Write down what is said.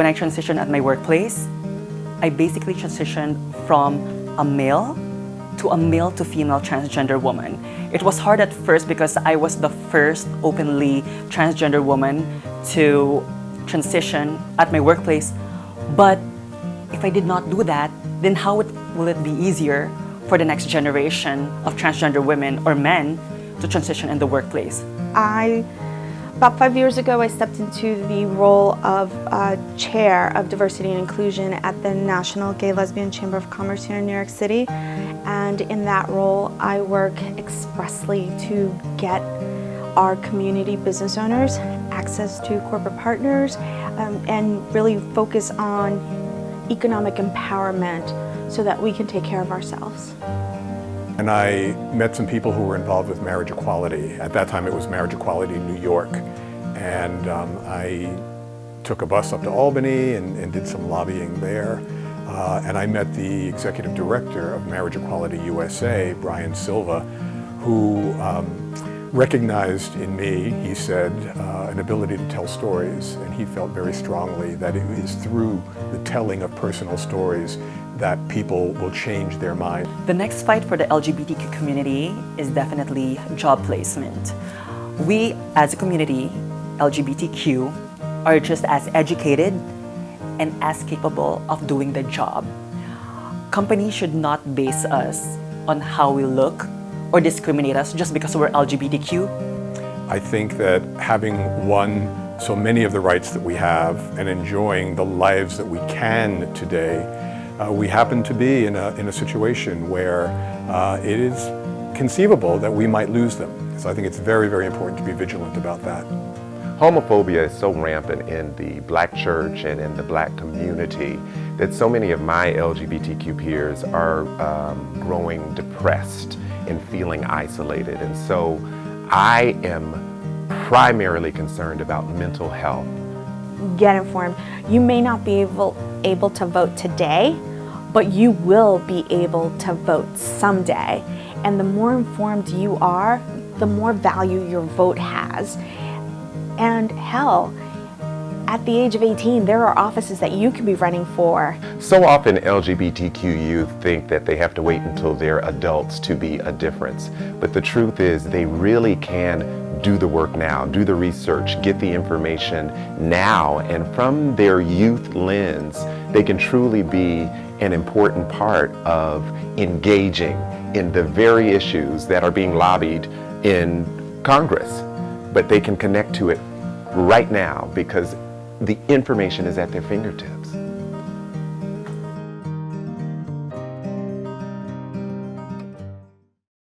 when I transitioned at my workplace, I basically transitioned from a male to female transgender woman. It was hard at first because I was the first openly transgender woman to transition at my workplace. But if I did not do that, then how will it be easier for the next generation of transgender women or men to transition in the workplace? About 5 years ago, I stepped into the role of Chair of Diversity and Inclusion at the National Gay Lesbian Chamber of Commerce here in New York City. And in that role, I work expressly to get our community business owners access to corporate partners and really focus on economic empowerment so that we can take care of ourselves. And I met some people who were involved with marriage equality. At that time it was Marriage Equality in New York. And I took a bus up to Albany and did some lobbying there. And I met the executive director of Marriage Equality USA, Brian Silva, who recognized in me, he said, an ability to tell stories. And he felt very strongly that it is through the telling of personal stories that people will change their mind. The next fight for the LGBTQ community is definitely job placement. We, as a community, LGBTQ, are just as educated and as capable of doing the job. Companies should not base us on how we look or discriminate us just because we're LGBTQ. I think that having won so many of the rights that we have and enjoying the lives that we can today, we happen to be in a situation where it is conceivable that we might lose them. So I think it's very, very important to be vigilant about that. Homophobia is so rampant in the Black church and in the Black community that so many of my LGBTQ peers are growing depressed and feeling isolated. And so I am primarily concerned about mental health. Get informed. You may not be able to vote today, but you will be able to vote someday. And the more informed you are, the more value your vote has. And hell, at the age of 18, there are offices that you could be running for. So often LGBTQ youth think that they have to wait until they're adults to be a difference. But the truth is they really can do the work now, do the research, get the information now, and from their youth lens, they can truly be an important part of engaging in the very issues that are being lobbied in Congress. But they can connect to it right now because the information is at their fingertips.